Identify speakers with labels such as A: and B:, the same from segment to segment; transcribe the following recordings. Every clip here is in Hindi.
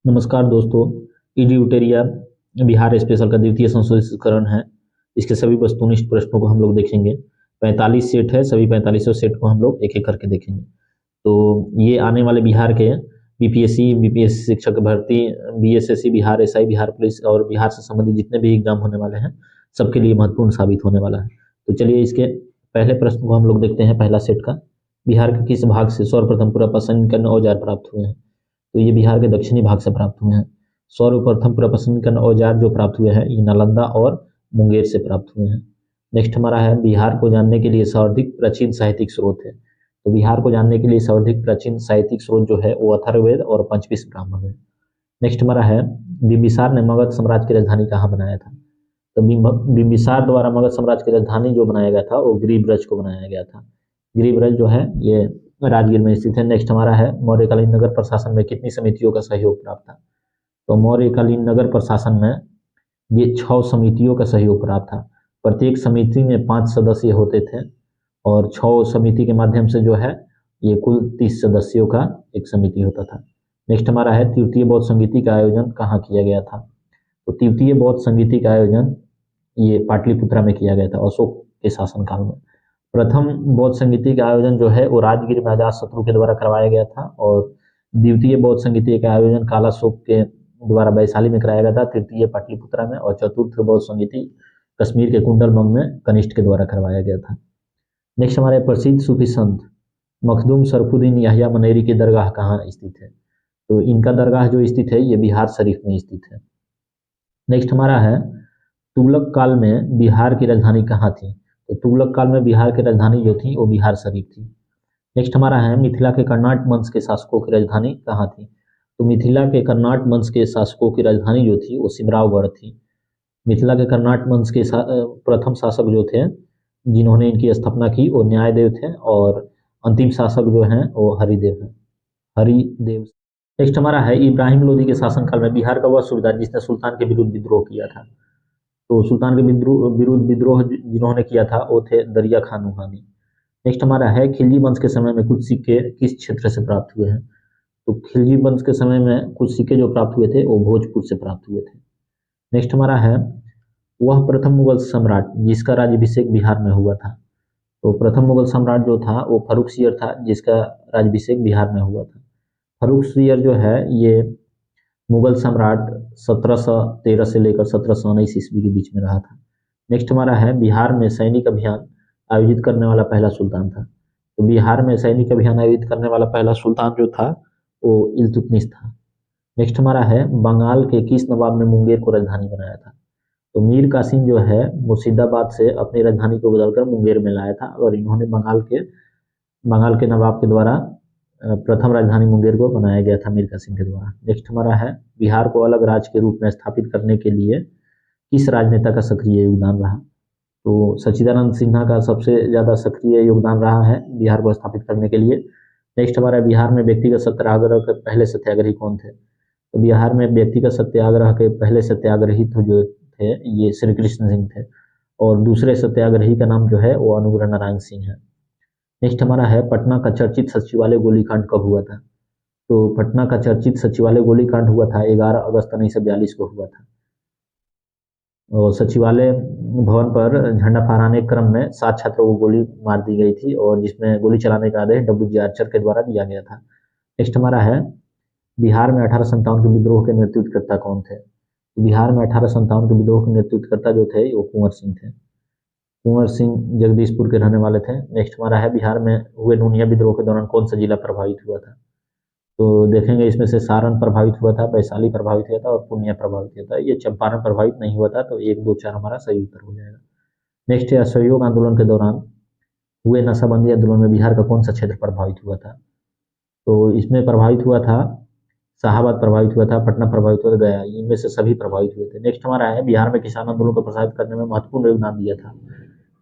A: नमस्कार दोस्तों। ईडीयूटेरिया बिहार स्पेशल का द्वितीय संशोधित संस्करण है। इसके सभी वस्तुनिष्ठ प्रश्नों को हम लोग देखेंगे। 45 सेट है, सभी 45 सेट को हम लोग एक एक करके देखेंगे। तो ये आने वाले बिहार के बीपीएससी शिक्षक भर्ती, BSSC, Bihar SI, Bihar police और बिहार से संबंधित जितने भी एग्जाम होने वाले हैं सबके लिए महत्वपूर्ण साबित होने वाला है। तो चलिए इसके पहले प्रश्न को हम लोग देखते हैं। पहला सेट का, बिहार के किस भाग से सर्वप्रथम प्रपसन करने औजार प्राप्त हुए हैं? तो ये बिहार के दक्षिणी भाग से प्राप्त हुए हैं। सर्वप्रथम प्रपसन औजार जो प्राप्त हुए हैं ये नालंदा और मुंगेर से प्राप्त हुए हैं। नेक्स्ट हमारा है, बिहार को जानने के लिए सर्वाधिक प्राचीन साहित्यिक स्रोत है। तो बिहार को जानने के लिए सर्वाधिक प्राचीन साहित्यिक स्रोत जो है वो अथर्ववेद और पंचविंश ब्राह्मण है। नेक्स्ट हमारा है, बिंबिसार ने मगध साम्राज्य की राजधानी कहाँ बनाया था? तो बिंबिसार द्वारा मगध साम्राज्य की राजधानी जो बनाया गया था वो गिरिब्रज को बनाया गया था। गिरिब्रज जो है ये राजगीर में स्थित है। नेक्स्ट हमारा है, मौर्यकालीन नगर प्रशासन में कितनी समितियों का सहयोग प्राप्त था? तो मौर्यकालीन नगर प्रशासन में ये 6 समितियों का सहयोग प्राप्त था। प्रत्येक समिति में 5 सदस्य होते थे और 6 समिति के माध्यम से जो है ये कुल 30 सदस्यों का एक समिति होता था। नेक्स्ट हमारा है, तृतीय बौद्ध संगीति का आयोजन कहाँ किया गया था? तो तृतीय बौद्ध संगीति का आयोजन ये पाटलिपुत्रा में किया गया था अशोक के शासनकाल में। प्रथम बौद्ध संगीति का आयोजन जो है वो राजगीर में अजातशत्रु के द्वारा करवाया गया था और द्वितीय बौद्ध संगीति का आयोजन कालाशोक के द्वारा वैशाली में कराया गया था, तृतीय पाटलिपुत्रा में, और चतुर्थ बौद्ध संगीति कश्मीर के कुंडलमंग में कनिष्ठ के द्वारा करवाया गया था। नेक्स्ट हमारे प्रसिद्ध सूफी संत मखदूम शरफुद्दीन याहिया मनेरी की दरगाह कहाँ स्थित है? तो इनका दरगाह जो स्थित है ये बिहार शरीफ में स्थित है। नेक्स्ट हमारा है, तुगलक काल में बिहार की राजधानी कहाँ थी? तो तुगलक काल में बिहार की राजधानी जो थी वो बिहार शरीफ थी। नेक्स्ट हमारा है, मिथिला के कर्नाट वंश के शासकों की राजधानी कहाँ थी? तो मिथिला के कर्नाट वंश के शासकों की राजधानी जो थी वो सिमरावगढ़ थी। मिथिला के कर्नाट वंश के प्रथम शासक जो थे जिन्होंने इनकी स्थापना की वो न्यायदेव थे और अंतिम शासक जो हैं वो हरिदेव हैं, हरिदेव। नेक्स्ट हमारा है, इब्राहिम लोदी के शासनकाल में बिहार का वह सूबेदार जिसने सुल्तान के विरुद्ध विद्रोह किया था? तो सुल्तान के विरुद्ध विद्रोह जिन्होंने किया था वो थे दरिया खान नुहानी। नेक्स्ट हमारा है, खिलजी वंश के समय में कुछ सिक्के किस क्षेत्र से प्राप्त हुए हैं? तो खिलजी वंश के समय में कुछ सिक्के जो प्राप्त हुए थे वो भोजपुर से प्राप्त हुए थे। नेक्स्ट हमारा है, वह प्रथम मुगल सम्राट जिसका राज्याभिषेक बिहार में हुआ था? तो प्रथम मुगल सम्राट जो था वो फर्रुखसियर था जिसका राज्याभिषेक बिहार में हुआ था। फर्रुखसियर जो है ये मुगल सम्राट 1713 से लेकर 1719 ईस्वी के बीच में रहा था। नेक्स्ट हमारा है, बिहार में सैनिक अभियान आयोजित करने वाला पहला सुल्तान था? तो बिहार में सैनिक अभियान आयोजित करने वाला पहला सुल्तान जो था वो इल्तुतमिश था। नेक्स्ट हमारा है, बंगाल के किस नवाब ने मुंगेर को राजधानी बनाया था? तो मीर कासिम जो है मुर्शिदाबाद से अपनी राजधानी को बदलकर मुंगेर में लाया था और इन्होंने बंगाल के नवाब के द्वारा प्रथम राजधानी मुंगेर को बनाया गया था मीर कासिम के द्वारा। नेक्स्ट हमारा है, बिहार को अलग राज्य के रूप में स्थापित करने के लिए किस राजनेता का सक्रिय योगदान रहा? तो सच्चिदानंद सिन्हा का सबसे ज़्यादा सक्रिय योगदान रहा है बिहार को स्थापित करने के लिए। नेक्स्ट हमारा, बिहार में व्यक्तिगत सत्याग्रह के पहले सत्याग्रही कौन थे? तो बिहार में व्यक्तिगत सत्याग्रह के पहले सत्याग्रही जो थे ये श्री कृष्ण सिंह थे और दूसरे सत्याग्रही का नाम जो है वो अनुग्रह नारायण सिंह है। नेक्स्ट हमारा है, पटना का चर्चित सचिवालय गोलीकांड कब हुआ था? तो पटना का चर्चित सचिवालय गोलीकांड हुआ था 11 अगस्त 1942 को हुआ था। और सचिवालय भवन पर झंडा फहराने के क्रम में 7 छात्रों को गोली मार दी गई थी और जिसमें गोली चलाने का आदेश डब्ल्यू.जी. आर्चर के द्वारा दिया गया था। नेक्स्ट हमारा है, बिहार में 1857 के विद्रोह के नेतृत्वकर्ता कौन थे? बिहार में 1857 के विद्रोह के नेतृत्वकर्ता जो थे वो कुंवर सिंह थे। कुंवर सिंह जगदीशपुर के रहने वाले थे। नेक्स्ट हमारा है, बिहार में हुए नूनिया विद्रोह के दौरान कौन सा जिला प्रभावित हुआ था? तो देखेंगे इसमें से सारण प्रभावित हुआ था, वैशाली प्रभावित हुआ था और पूर्णिया प्रभावित हुआ था। ये चंपारण प्रभावित नहीं हुआ था, तो 1, 2, 4 हमारा सही उत्तर हो जाएगा। नेक्स्ट है, असहयोग आंदोलन के दौरान हुए नशाबंदी आंदोलन में बिहार का कौन सा क्षेत्र प्रभावित हुआ था? तो इसमें प्रभावित हुआ था शाहाबाद प्रभावित हुआ था, पटना प्रभावित हुआ था, गया, इनमें से सभी प्रभावित हुए थे। नेक्स्ट हमारा है, बिहार में किसान आंदोलन को प्रसारित करने में महत्वपूर्ण योगदान दिया था?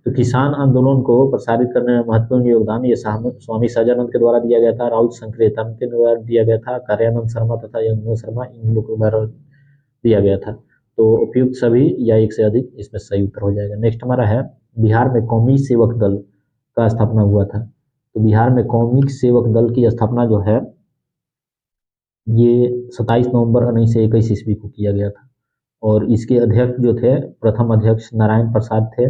A: तो किसान आंदोलन को प्रसारित करने में महत्वपूर्ण योगदान ये स्वामी सहजानंद के द्वारा दिया गया था, राउत संक्रेतन के द्वारा दिया गया था, कार्यानंद शर्मा तथा यमुना शर्मा इन लोगों के द्वारा दिया गया था। तो उपयुक्त सभी या एक से अधिक इसमें सही उत्तर हो जाएगा। नेक्स्ट हमारा है, बिहार में कौमी सेवक दल का स्थापना हुआ था? तो बिहार में कौमी सेवक दल की स्थापना जो है ये 27 नवंबर 1921 ईस्वी को किया गया था। और इसके अध्यक्ष जो थे, प्रथम अध्यक्ष नारायण प्रसाद थे,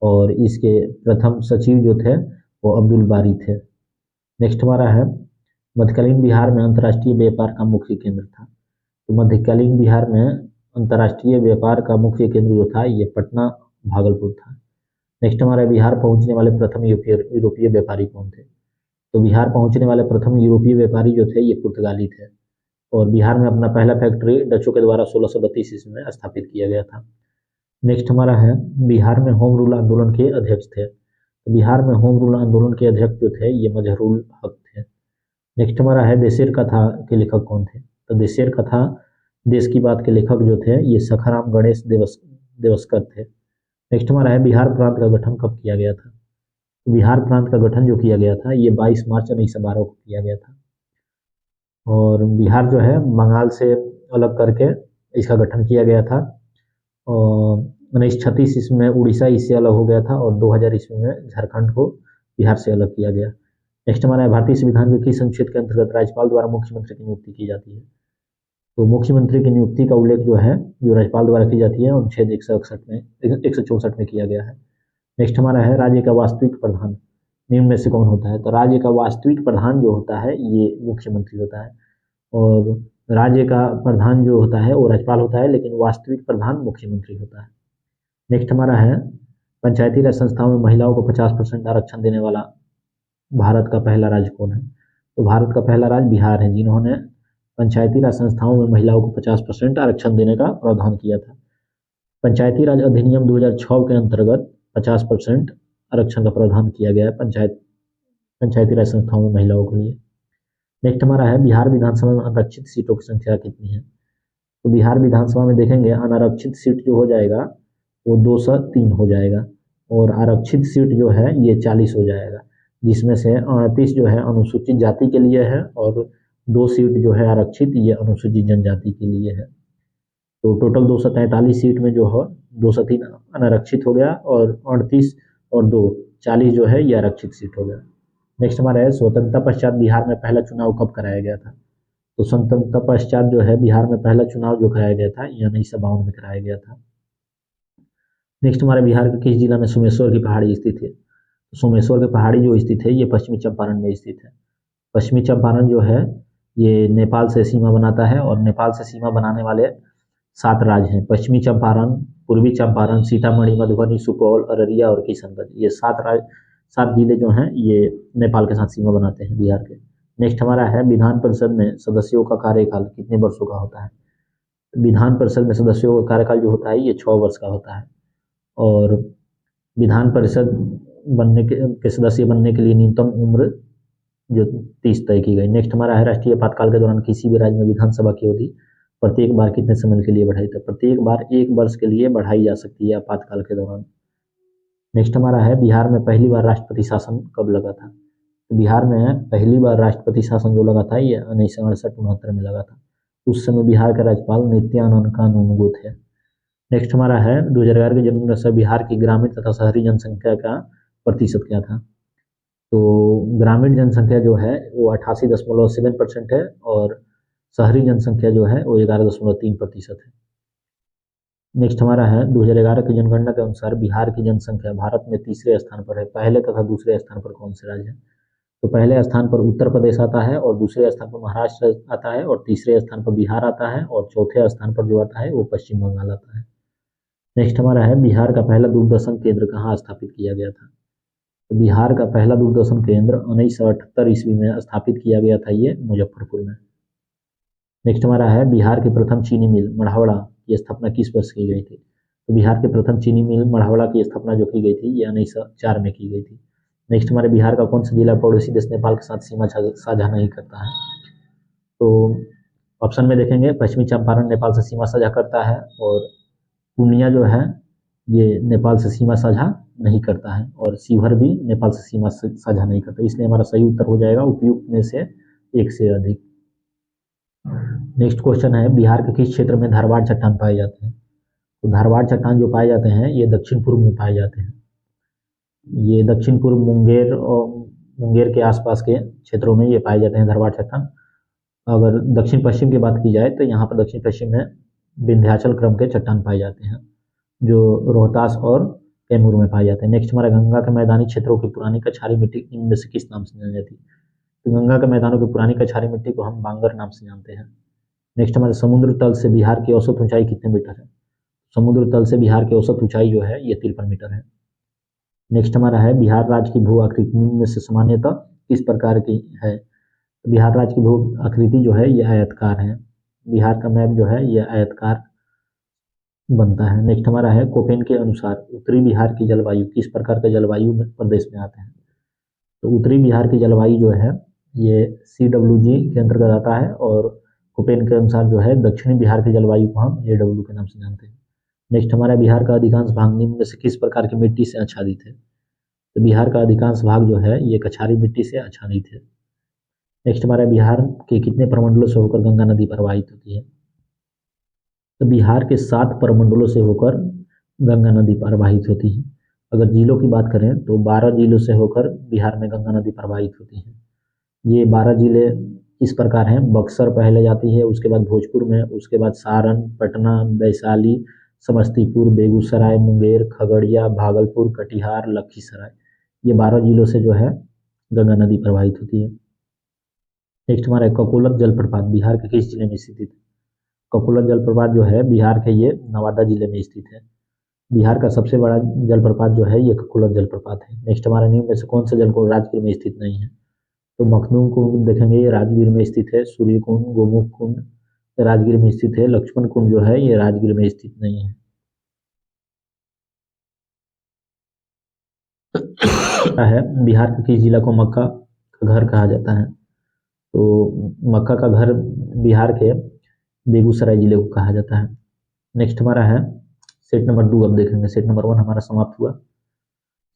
A: और इसके प्रथम सचिव जो थे वो अब्दुल बारी थे। नेक्स्ट हमारा है, मध्यकालीन बिहार में अंतर्राष्ट्रीय व्यापार का मुख्य केंद्र था। तो मध्यकालीन बिहार में अंतर्राष्ट्रीय व्यापार का मुख्य केंद्र जो था ये पटना भागलपुर था। नेक्स्ट हमारा बिहार पहुंचने वाले प्रथम यूरोपीय व्यापारी कौन थे? तो बिहार पहुंचने वाले प्रथम यूरोपीय व्यापारी जो थे ये पुर्तगाली थे। और बिहार में अपना पहला फैक्ट्री डचों के द्वारा 1632 ईस्वी में स्थापित किया गया था। नेक्स्ट हमारा है, बिहार में होम रूल आंदोलन के अध्यक्ष थे। तो बिहार में होम रूल आंदोलन के अध्यक्ष जो थे ये मजहरूल हक थे। नेक्स्ट हमारा है, देशेर कथा के लेखक कौन थे? तो देशेर कथा देश की बात के लेखक जो थे ये सखाराम गणेश देवस्कर थे। नेक्स्ट हमारा है, बिहार प्रांत का गठन कब किया गया था? तो बिहार प्रांत का गठन जो किया गया था ये 22 मार्च 1912 को किया गया था। और बिहार जो है बंगाल से अलग करके इसका गठन किया गया था। और 1936 इसमें उड़ीसा इससे अलग हो गया था, और 2000 ईस्वी में झारखंड को बिहार से अलग किया गया। नेक्स्ट हमारा है, भारतीय संविधान के किस अनुच्छेद के अंतर्गत राज्यपाल द्वारा मुख्यमंत्री की नियुक्ति की जाती है? तो मुख्यमंत्री की नियुक्ति का उल्लेख जो है जो राज्यपाल द्वारा की जाती है अनुच्छेद 164 में किया गया है। नेक्स्ट हमारा है, राज्य का वास्तविक प्रधान निम्न में से कौन होता है? तो राज्य का वास्तविक प्रधान जो होता है ये मुख्यमंत्री होता है। और राज्य का प्रधान जो होता है वो राज्यपाल होता है, लेकिन वास्तविक प्रधान मुख्यमंत्री होता है। नेक्स्ट हमारा है, पंचायती राज संस्थाओं में महिलाओं को 50% आरक्षण देने वाला भारत का पहला राज्य कौन है? तो भारत का पहला राज्य बिहार है, जिन्होंने पंचायती राज संस्थाओं में महिलाओं को 50% आरक्षण देने का प्रावधान किया था। पंचायती राज अधिनियम 2006 के अंतर्गत 50% आरक्षण का प्रावधान किया गया है पंचायती राज संस्थाओं में महिलाओं के लिए। नेक्स्ट हमारा है, बिहार विधानसभा में आरक्षित सीटों की संख्या कितनी है? तो बिहार विधानसभा में देखेंगे अनारक्षित सीट जो हो जाएगा वो 203 हो जाएगा, और आरक्षित सीट जो है ये 40 हो जाएगा, जिसमें से 38 जो है अनुसूचित जाति के लिए है, और 2 सीट जो है आरक्षित ये अनुसूचित जनजाति के लिए है। तो टोटल 243 सीट में जो है 203 अनारक्षित हो गया, और 38 और 2 40 जो है ये आरक्षित सीट हो गया। नेक्स्ट हमारा है, स्वतंत्रता पश्चात बिहार में पहला चुनाव कब कराया गया था? तो स्वतंत्रता पश्चात जो है बिहार में पहला चुनाव जो कराया गया था ये 1952 में कराया गया था। नेक्स्ट हमारे बिहार के किस जिला में सोमेश्वर की पहाड़ी स्थित है? तो सोमेश्वर की पहाड़ी जो स्थित है ये पश्चिमी चंपारण में स्थित है। पश्चिमी चंपारण जो है ये नेपाल से सीमा बनाता है, और नेपाल से सीमा बनाने वाले 7 राज्य हैं, पश्चिमी चंपारण, पूर्वी चंपारण, सीतामढ़ी, मधुबनी, सुपौल, अररिया और किशनगंज। ये 7 जिले जो हैं ये नेपाल के साथ सीमा बनाते हैं बिहार के। नेक्स्ट हमारा है, विधान परिषद में सदस्यों का कार्यकाल कितने वर्षों का होता है? विधान परिषद में सदस्यों का कार्यकाल जो होता है ये 6 वर्ष का होता है। और विधान परिषद के सदस्य बनने के लिए न्यूनतम उम्र जो 30 तय की गई। नेक्स्ट हमारा है, राष्ट्रीय आपातकाल के दौरान किसी भी राज्य में विधानसभा की अवधि प्रत्येक बार कितने समय के लिए बढ़ाई? तो प्रत्येक बार 1 वर्ष के लिए बढ़ाई जा सकती है आपातकाल के दौरान। नेक्स्ट हमारा है, बिहार में पहली बार राष्ट्रपति शासन कब लगा था? तो बिहार में पहली बार राष्ट्रपति शासन जो लगा था ये 1968-69 में लगा था। उस समय बिहार के राज्यपाल नित्यानंद कानूनगो थे। नेक्स्ट हमारा है, 2011 की जनगणना से बिहार की ग्रामीण तथा शहरी जनसंख्या का प्रतिशत क्या था? तो ग्रामीण जनसंख्या जो है वो 88.7% है, और शहरी जनसंख्या जो है वो 11.3% है। नेक्स्ट हमारा है, 2011 की जनगणना के अनुसार बिहार की जनसंख्या भारत में तीसरे स्थान पर है। पहले तथा दूसरे स्थान पर कौन से राज्य है? तो पहले स्थान पर उत्तर प्रदेश आता है, और दूसरे स्थान पर महाराष्ट्र आता है, और तीसरे स्थान पर बिहार आता है, और चौथे स्थान पर जो आता है वो पश्चिम बंगाल आता है। नेक्स्ट हमारा है, बिहार का पहला दूरदर्शन केंद्र कहाँ स्थापित किया गया था? तो बिहार का पहला दूरदर्शन केंद्र 1978 ईस्वी में स्थापित किया गया था, ये मुजफ्फरपुर में। नेक्स्ट हमारा है, बिहार की प्रथम चीनी मिल मढ़ौरा की स्थापना किस वर्ष की गई थी? तो बिहार की प्रथम चीनी मिल मढ़ौरा की स्थापना जो की गई थी ये 1904 में की गई थी। नेक्स्ट हमारे, बिहार का कौन सा जिला पड़ोसी देश नेपाल के साथ सीमा साझा नहीं करता है? तो ऑप्शन में देखेंगे, पश्चिमी चंपारण नेपाल से सीमा साझा करता है, और पूर्णिया जो है ये नेपाल से सीमा साझा नहीं करता है, और शिवहर भी नेपाल से सीमा साझा नहीं करता। इसलिए हमारा सही उत्तर हो जाएगा उपयुक्त में से एक से अधिक। नेक्स्ट क्वेश्चन है, बिहार के किस क्षेत्र में धारवाड़ चट्टान पाए जाते हैं? तो धारवाड़ चट्टान जो पाए जाते हैं ये दक्षिण पूर्व में पाए जाते हैं। ये दक्षिण पूर्व मुंगेर और मुंगेर के आसपास के क्षेत्रों में ये पाए जाते हैं धारवाड़ चट्टान। अगर दक्षिण पश्चिम की बात की जाए तो यहाँ पर दक्षिण पश्चिम में विंध्याचल क्रम के चट्टान पाए जाते हैं, जो रोहतास और कैमूर में पाए जाते हैं। नेक्स्ट हमारा गंगा के मैदानी क्षेत्रों की पुरानी कछारी मिट्टी निम्न में से किस नाम से जानी जाती है? तो गंगा के मैदानों की पुरानी कछारी मिट्टी को हम बांगर नाम से जानते हैं। नेक्स्ट हमारे समुद्र तल से बिहार की औसत ऊंचाई कितने मीटर है? समुद्र तल से बिहार की औसत ऊंचाई जो है ये 53 मीटर है। नेक्स्ट हमारा है बिहार राज्य की भू आकृति निम्न में से सामान्यतः किस प्रकार की है? बिहार राज्य की भू आकृति जो है ये आयतकार है। बिहार का मैप जो है ये आयतकार बनता है। नेक्स्ट हमारा है कोपेन के अनुसार उत्तरी बिहार की जलवायु किस प्रकार के जलवायु प्रदेश में आते हैं? तो उत्तरी बिहार की जलवायु जो है ये CWG के अंतर्गत आता है, और कोपेन के अनुसार जो है दक्षिणी बिहार की जलवायु को हम AW के नाम से जानते हैं। नेक्स्ट हमारा बिहार का अधिकांश भाग निम्न में से किस प्रकार की मिट्टी से आच्छादित है? तो बिहार का अधिकांश भाग जो है ये कछारी मिट्टी से आच्छादित है। नेक्स्ट हमारा बिहार के कितने प्रमंडलों से होकर गंगा नदी प्रवाहित होती है? तो बिहार के 7 प्रमंडलों से होकर गंगा नदी प्रवाहित होती है। अगर जिलों की बात करें तो 12 जिलों से होकर बिहार में गंगा नदी प्रवाहित होती है। ये 12 जिले इस प्रकार हैं: बक्सर पहले जाती है, उसके बाद भोजपुर में, उसके बाद सारण, पटना, वैशाली, समस्तीपुर, बेगूसराय, मुंगेर, खगड़िया, भागलपुर, कटिहार, लखीसराय। ये 12 जिलों से जो है गंगा नदी प्रवाहित होती है। नेक्स्ट हमारा ककोलत जलप्रपात बिहार के किस जिले में स्थित है? ककोलत जलप्रपात जो है बिहार के ये नवादा जिले में स्थित है। बिहार का सबसे बड़ा जलप्रपात जो है ये ककोलत जलप्रपात है। नेक्स्ट हमारे निम्न में से कौन सा जलकुंड राजगीर में स्थित नहीं है? तो मखदूम कुंड देखेंगे ये राजगीर में स्थित है। सूर्य कुंड, गोमुख कुंड राजगीर में स्थित है। लक्ष्मण कुंड जो है ये राजगीर में स्थित नहीं है। बिहार के किस जिला को मक्का का घर कहा जाता है? तो मक्का का घर बिहार के बेगूसराय जिले को कहा जाता है। नेक्स्ट हमारा है सेट नंबर 2। अब देखेंगे सेट नंबर 1 हमारा समाप्त हुआ।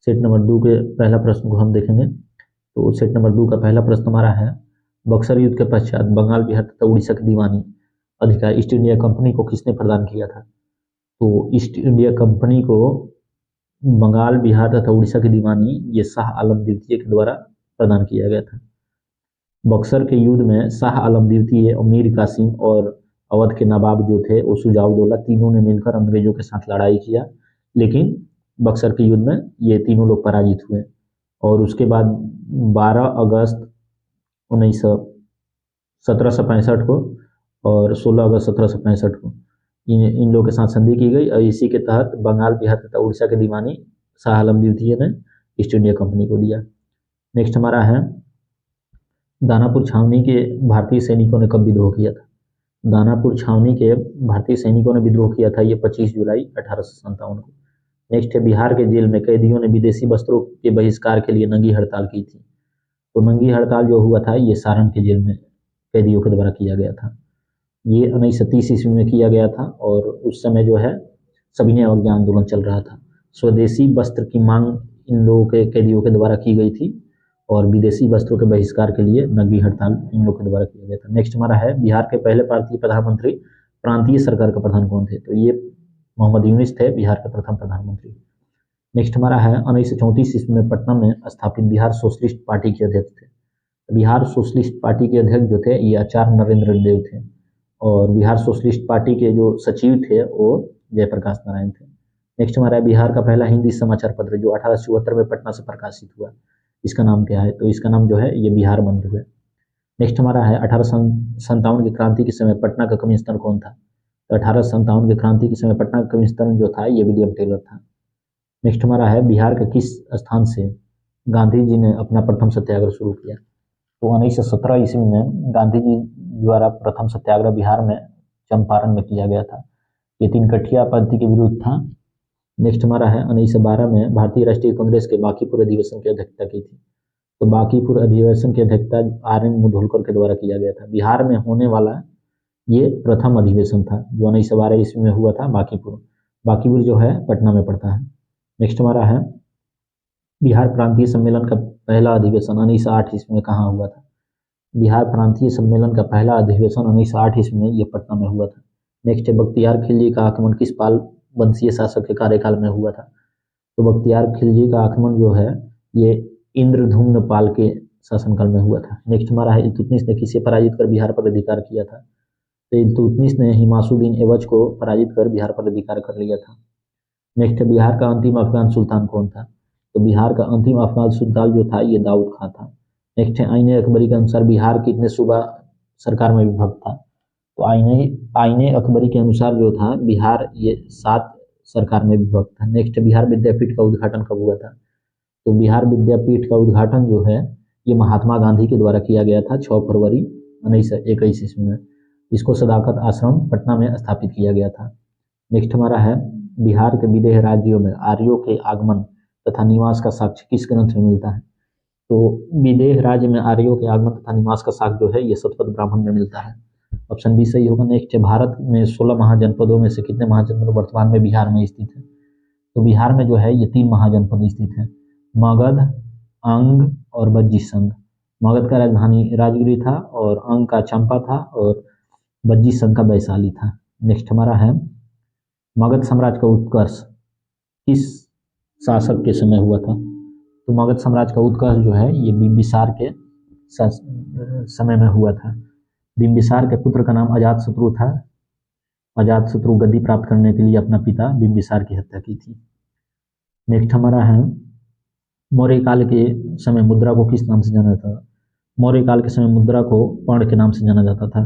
A: सेट नंबर 2 के पहला प्रश्न को हम देखेंगे। तो सेट नंबर 2 का पहला प्रश्न हमारा है बक्सर युद्ध के पश्चात बंगाल, बिहार तथा उड़ीसा की दीवानी अधिकार ईस्ट इंडिया कंपनी को किसने प्रदान किया था? तो ईस्ट इंडिया कंपनी को बंगाल, बिहार तथा उड़ीसा की दीवानी ये शाह आलम द्वितीय के द्वारा प्रदान किया गया था। बक्सर के युद्ध में शाह आलम द्वितीय, मीर कासिम और अवध के नवाब जो थे वो सुजाउद्दौला, तीनों ने मिलकर अंग्रेजों के साथ लड़ाई किया, लेकिन बक्सर के युद्ध में ये तीनों लोग पराजित हुए। और उसके बाद 12 अगस्त 1765 को और 16 अगस्त 1765 को इन लोगों के साथ संधि की गई, और इसी के तहत बंगाल, बिहार तथा उड़ीसा के दीवानी शाह आलम द्वितीय ने ईस्ट इंडिया कंपनी को दिया। नेक्स्ट हमारा है दानापुर छावनी के भारतीय सैनिकों ने कब विद्रोह किया था? दानापुर छावनी के भारतीय सैनिकों ने विद्रोह किया था ये 25 जुलाई 1857 को। नेक्स्ट है बिहार के जेल में कैदियों ने विदेशी वस्त्रों के बहिष्कार के लिए नंगी हड़ताल की थी। तो नंगी हड़ताल जो हुआ था ये सारण के जेल में कैदियों के द्वारा किया गया था। ये 1930 ईस्वी में किया गया था, और उस समय जो है सविनय अवज्ञा आंदोलन चल रहा था। स्वदेशी वस्त्र की मांग इन लोगों के कैदियों के द्वारा की गई थी, और विदेशी वस्त्रों के बहिष्कार के लिए नंगी हड़ताल इन लोगों के द्वारा किया गया था। नेक्स्ट हमारा है बिहार के पहले भारतीय प्रधानमंत्री प्रांतीय सरकार का प्रधान कौन थे? तो ये मोहम्मद यूनिस थे, बिहार के प्रथम प्रधानमंत्री। नेक्स्ट हमारा है 1934 ईस्वी में पटना में स्थापित बिहार सोशलिस्ट पार्टी के अध्यक्ष थे। बिहार सोशलिस्ट पार्टी के अध्यक्ष जो थे ये आचार्य नरेंद्र देव थे, और बिहार सोशलिस्ट पार्टी के जो सचिव थे वो जयप्रकाश नारायण थे। नेक्स्ट हमारा है बिहार का पहला हिंदी समाचार पत्र जो 1874 में पटना से प्रकाशित हुआ, इसका नाम क्या है? तो इसका नाम जो है ये बिहार बंधु है। नेक्स्ट हमारा है 1857 की क्रांति के समय पटना का कमिश्नर कौन था? तो 1857 की क्रांति के समय पटना का कमिश्नर जो था ये विलियम टेलर था। नेक्स्ट हमारा है बिहार के किस स्थान से गांधी जी ने अपना प्रथम सत्याग्रह शुरू किया? तो 1917 ईस्वी में गांधी जी द्वारा प्रथम सत्याग्रह बिहार में चंपारण में किया गया था। ये 3 कठिया पद्धति के विरुद्ध था। नेक्स्ट हमारा है 1912 में भारतीय राष्ट्रीय कांग्रेस के बांकीपुर अधिवेशन की अध्यक्षता की थी। तो बांकीपुर अधिवेशन की अध्यक्षता RN मुधोलकर के द्वारा किया गया था। बिहार में होने वाला ये प्रथम अधिवेशन था जो 1912 ईस्वी में हुआ था। बांकीपुर जो है पटना में पड़ता है। नेक्स्ट हमारा है बिहार प्रांतीय सम्मेलन का पहला अधिवेशन 1908 ईस्वी में कहाँ हुआ था? बिहार प्रांतीय सम्मेलन का पहला अधिवेशन 1908 ईस्वी में ये पटना में हुआ था। नेक्स्ट है बख्तियार खिलजी का आक्रमण किस पाल वंशीय शासक के कार्यकाल में हुआ था? तो बख्तियार खिलजी का आक्रमण जो है ये इंद्रधुम्न पाल के शासनकाल में हुआ था। नेक्स्ट हमारा है इल्तुतमिश ने किसे पराजित कर बिहार पर अधिकार किया था? तो इल्तुतमिश ने हिमायूद्दीन ऐबक को पराजित कर बिहार पर अधिकार कर लिया था। नेक्स्ट बिहार का अंतिम अफगान सुल्तान कौन था? तो बिहार का अंतिम अफगान सुल्तान जो था ये दाऊद खां था। नेक्स्ट है आईने अकबरी के अनुसार बिहार कितने सूबा सरकार में विभक्त था? तो आईने अकबरी के अनुसार जो था बिहार ये 7 सरकार में विभक्त था। नेक्स्ट बिहार विद्यापीठ का उद्घाटन कब हुआ था? तो बिहार विद्यापीठ का उद्घाटन जो है ये महात्मा गांधी के द्वारा किया गया था 6 फरवरी 1921 ईस्वी में। इसको सदाकत आश्रम पटना में स्थापित किया गया था। नेक्स्ट हमारा है बिहार के विदेह राज्यों में आर्यों के आगमन तथा निवास का साक्ष्य किस ग्रंथ में मिलता है? तो विदेह राज्य में आर्यों के आगमन तथा निवास का साक्ष्य जो है ये शतपथ ब्राह्मण में मिलता है। ऑप्शन बी सही होगा। नेक्स्ट भारत में 16 महाजनपदों में से कितने महाजनपद वर्तमान में बिहार में स्थित है? तो बिहार में जो है ये 3 महाजनपद स्थित है, मगध, अंग और बज्जी संघ। मगध का राजधानी राजगिरी था और अंग का चंपा था और बज्जी संघ का वैशाली था। नेक्स्ट हमारा है मगध साम्राज्य का उत्कर्ष किस शासक के समय हुआ था? तो मगध साम्राज्य का उत्कर्ष जो है ये बिंबिसार के समय में हुआ था। बिंबिसार के पुत्र का नाम अजातशत्रु था। अजातशत्रु गद्दी प्राप्त करने के लिए अपना पिता बिंबिसार की हत्या की थी। नेक्स्ट हमारा है मौर्य काल के समय मुद्रा को किस नाम से जाना जाता था? मौर्य काल के समय मुद्रा को पर्ण के नाम से जाना जाता था।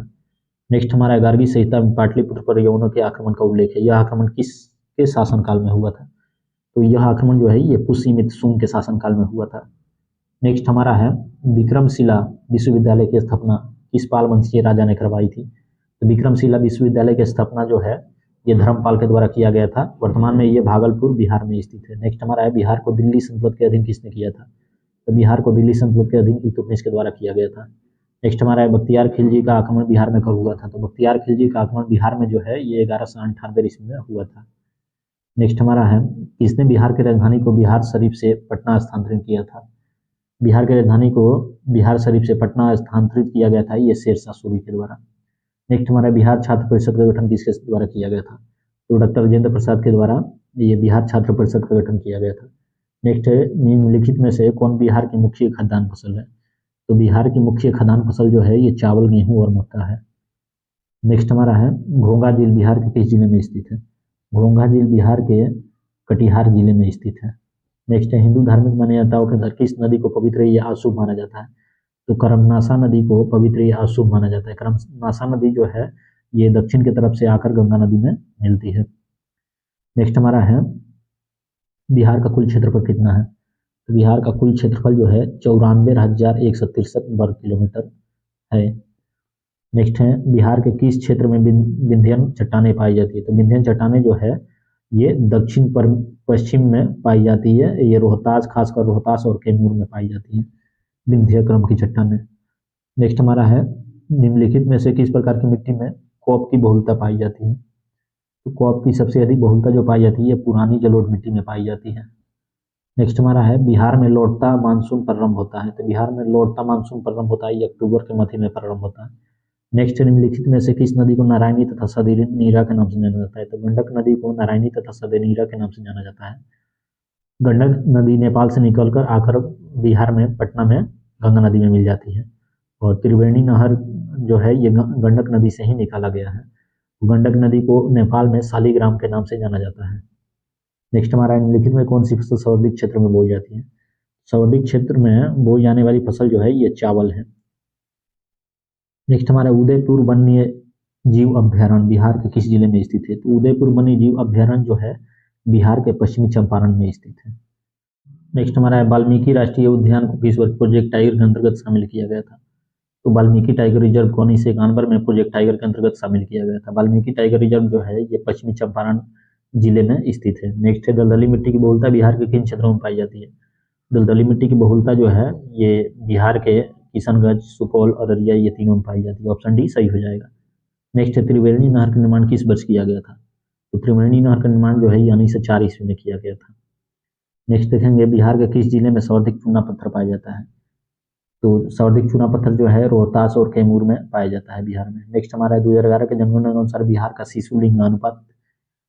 A: नेक्स्ट हमारा गार्गी संहिता में पाटलिपुत्र पर यवनों के आक्रमण का उल्लेख है। यह आक्रमण किसके शासनकाल में हुआ था? तो यह आक्रमण जो है ये पुष्यमित्र शुंग के शासनकाल में हुआ था। नेक्स्ट हमारा है विक्रमशिला विश्वविद्यालय की स्थापना किस पाल वंशीय राजा ने करवाई थी? तो विक्रमशिला विश्वविद्यालय की स्थापना जो है ये धर्मपाल के द्वारा किया गया था। वर्तमान में ये भागलपुर बिहार में स्थित है। नेक्स्ट हमारा है बिहार को दिल्ली सल्तनत के अधीन किसने किया था? तो बिहार को दिल्ली सल्तनत के अधीन इल्तुतमिश के द्वारा किया गया था। नेक्स्ट हमारा है बख्तियार खिलजी का आक्रमण बिहार में कब हुआ था? तो बख्तियार खिलजी का आक्रमण बिहार में जो है ये 1198 ईस्वी में हुआ था। नेक्स्ट हमारा है किसने बिहार की राजधानी को बिहार शरीफ से पटना स्थानांतरित किया था? बिहार की राजधानी को बिहार शरीफ से पटना स्थानांतरित किया गया था ये शेरशाह सूरी के द्वारा। नेक्स्ट हमारा बिहार छात्र परिषद का गठन किसके द्वारा किया गया था? तो डॉक्टर राजेंद्र प्रसाद के द्वारा ये बिहार छात्र परिषद का गठन किया गया था। नेक्स्ट है निम्नलिखित में से कौन बिहार की मुख्य खाद्यान्न फसल है? तो बिहार की मुख्य खाद्यान्न फसल जो है ये चावल, गेहूं और मक्का है। नेक्स्ट हमारा है घोंघा झील बिहार के किस जिले में स्थित है? घोंघा झील बिहार के कटिहार जिले में स्थित है। नेक्स्ट है हिंदू धार्मिक मान्यताओं के अंदर किस नदी को पवित्र या अशुभ माना जाता है? तो कर्मनाशा नदी को पवित्र या अशुभ माना जाता है। कर्मनाशा नदी जो है ये दक्षिण की तरफ से आकर गंगा नदी में मिलती है। नेक्स्ट हमारा है बिहार का कुल क्षेत्रफल कितना है? तो बिहार का कुल क्षेत्रफल जो है 94,163 वर्ग किलोमीटर है। नेक्स्ट है बिहार के किस क्षेत्र में विंध्यन चट्टानें पाई जाती है? तो विंध्यन चट्टानें जो है ये दक्षिण पश्चिम में पाई जाती है। ये रोहतास, खासकर रोहतास और कैमूर में पाई जाती है विंध्य क्रम की चट्टानें। नेक्स्ट हमारा है निम्नलिखित में से किस प्रकार की मिट्टी में कॉप की बहुलता पाई जाती है? तो कॉप की सबसे अधिक बहुलता जो पाई जाती है पुरानी जलोढ़ मिट्टी में पाई जाती है। नेक्स्ट हमारा है बिहार में लौटता मानसून प्रारंभ होता है। तो बिहार में लौटता मानसून प्रारंभ होता है ये अक्टूबर के मध्य में प्रारंभ होता है। नेक्स्ट निम्नलिखित में से किस नदी को नारायणी तथा सदेनीरा के नाम से जाना जाता है? तो गंडक नदी को नारायणी तथा सदेनीरा के नाम से जाना जाता है। गंडक नदी नेपाल से निकलकर आकर बिहार में पटना में गंगा नदी में मिल जाती है और त्रिवेणी नहर जो है ये गंडक नदी से ही निकाला गया है। गंडक नदी को नेपाल में शालिग्राम के नाम से जाना जाता है। नेक्स्ट हमारा निम्नलिखित में कौन सी फसल सर्वाधिक क्षेत्र में बोई जाती है? सर्वाधिक क्षेत्र में बोई जाने वाली फसल जो है ये चावल है। नेक्स्ट हमारा उदयपुर वन्य जीव अभ्यारण्य बिहार के किस जिले में स्थित है? तो उदयपुर वन्य जीव अभ्यारण्य जो है बिहार के पश्चिमी चंपारण में स्थित है। नेक्स्ट हमारा है वाल्मीकि राष्ट्रीय उद्यान को किस वर्ष प्रोजेक्ट टाइगर के अंतर्गत शामिल किया गया था? तो वाल्मीकि टाइगर रिजर्व को 1991 में प्रोजेक्ट टाइगर के अंतर्गत शामिल किया गया था। वाल्मीकि टाइगर रिजर्व जो है ये पश्चिमी चंपारण जिले में स्थित है। नेक्स्ट है दलदली मिट्टी की बहुलता बिहार के किन क्षेत्रों में पाई जाती है? दलदली मिट्टी की बहुलता जो है ये बिहार के किशनगंज, सुपौल, अररिया ये तीनों में पाई जाती है। ऑप्शन डी सही हो जाएगा। नेक्स्ट है त्रिवेणी नहर का निर्माण किस वर्ष किया गया था? तो त्रिवेणी नहर का निर्माण जो है 1904 ईस्वी में किया गया था। नेक्स्ट देखेंगे बिहार के किस जिले में सर्वाधिक चूना पत्थर पाया जाता है? तो सर्वाधिक चूना पत्थर जो है रोहतास और कैमूर में पाया जाता है बिहार में। नेक्स्ट हमारा 2011 के जनगणना के अनुसार बिहार का शिशु लिंगानुपात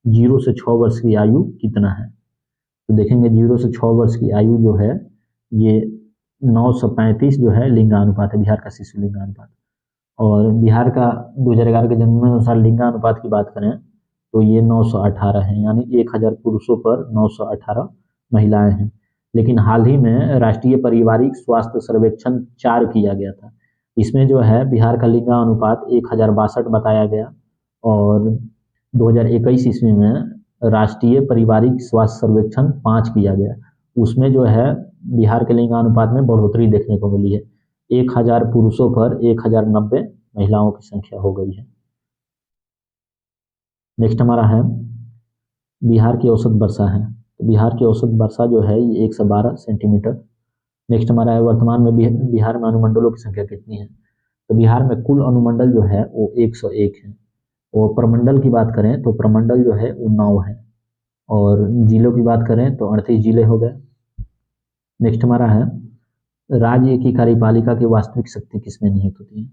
A: 0 से 6 वर्ष की आयु कितना है? तो देखेंगे 0 से 6 वर्ष की आयु जो है ये 935 जो है लिंगानुपात है, बिहार का शिशु लिंगानुपात। और बिहार का 2011 के जनगणना अनुसार लिंगानुपात की बात करें तो ये 918 है, यानी 1000 पुरुषों पर 918 महिलाएं हैं। लेकिन हाल ही में राष्ट्रीय पारिवारिक स्वास्थ्य सर्वेक्षण 4 किया गया था, इसमें जो है बिहार का लिंगानुपात 1062 बताया गया। और 2021 ईस्वी में राष्ट्रीय पारिवारिक स्वास्थ्य सर्वेक्षण 5 किया गया, उसमें जो है बिहार के लिंगानुपात में बढ़ोतरी देखने को मिली है। 1000 पुरुषों पर 1090 महिलाओं की संख्या हो गई है। नेक्स्ट हमारा है बिहार की औसत वर्षा है। तो बिहार की औसत वर्षा जो है ये 112 सेंटीमीटर। नेक्स्ट हमारा है वर्तमान में बिहार में अनुमंडलों की संख्या कितनी है। तो बिहार में कुल अनुमंडल जो है वो 101 है। और प्रमंडल की बात करें तो प्रमंडल जो है वो 9 है। और जिलों की बात करें तो 38 जिले हो गए। नेक्स्ट हमारा है राज्य की कार्यपालिका की वास्तविक शक्ति किसमें निहित होती है।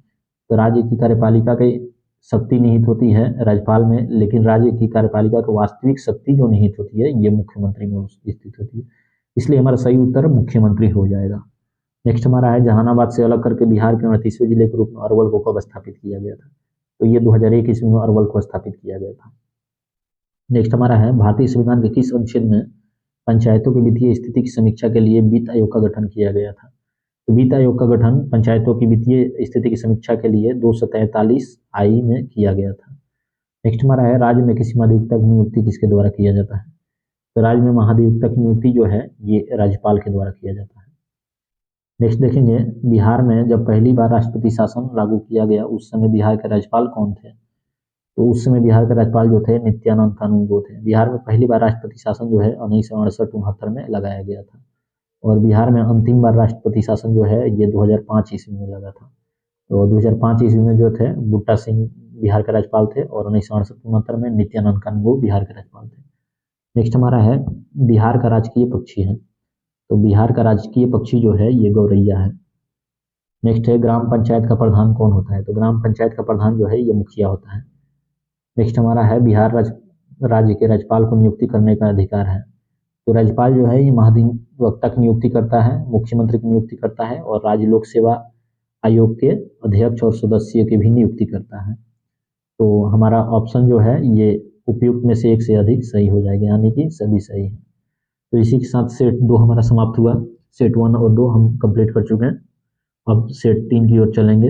A: तो राज्य की कार्यपालिका की शक्ति निहित होती है राज्यपाल में, लेकिन राज्य की कार्यपालिका की वास्तविक शक्ति जो निहित होती है ये मुख्यमंत्री में स्थित होती है, इसलिए हमारा सही उत्तर मुख्यमंत्री हो जाएगा। नेक्स्ट हमारा है जहानाबाद से अलग करके बिहार के 38वें जिले के रूप में अरवल को कब स्थापित किया गया था। तो ये 2001 ईस्वी में अरवल को स्थापित किया गया था। नेक्स्ट हमारा है भारतीय संविधान के किस अनुच्छेद में पंचायतों की वित्तीय स्थिति की समीक्षा के लिए वित्त आयोग का गठन किया गया था। तो वित्त आयोग का गठन पंचायतों की वित्तीय स्थिति की समीक्षा के लिए 243 आई में किया गया था। नेक्स्ट हमारा है राज्य में किसी महाधिवक्ता की नियुक्ति किसके द्वारा किया जाता है। तो राज्य में महाधिवक्ता की नियुक्ति जो है ये राज्यपाल के द्वारा किया जाता है। नेक्स्ट देखेंगे बिहार में जब पहली बार राष्ट्रपति शासन लागू किया गया उस समय बिहार के राज्यपाल कौन थे। तो उस समय बिहार के राज्यपाल जो थे नित्यानंद कानून वो थे। बिहार में पहली बार राष्ट्रपति शासन जो है 1968-69 में लगाया गया था। और बिहार में अंतिम बार राष्ट्रपति शासन जो है ये 2005 ईस्वी में लगा था। तो 2005 ईस्वी में जो थे बूटा सिंह बिहार के राज्यपाल थे और 1968-69 में नित्यानंद कानून बिहार के राज्यपाल थे। नेक्स्ट हमारा है बिहार का राजकीय पक्षी है। तो बिहार का राजकीय पक्षी जो है ये गौरैया है। नेक्स्ट है ग्राम पंचायत का प्रधान कौन होता है। तो ग्राम पंचायत का प्रधान जो है ये मुखिया होता है। नेक्स्ट हमारा है बिहार राज्य के राज्यपाल को नियुक्ति करने का अधिकार है। तो राज्यपाल जो है ये महाधिवक्ता की नियुक्ति करता है, मुख्यमंत्री की नियुक्ति करता है और राज्य लोक सेवा आयोग के अध्यक्ष और सदस्य की भी नियुक्ति करता है। तो हमारा ऑप्शन जो है ये उपयुक्त में से एक से अधिक सही हो जाएगा, यानी कि सभी सही है। तो इसी के साथ सेट 2 हमारा समाप्त हुआ। सेट 1 और 2 हम कंप्लीट कर चुके हैं। अब सेट 3 की ओर चलेंगे।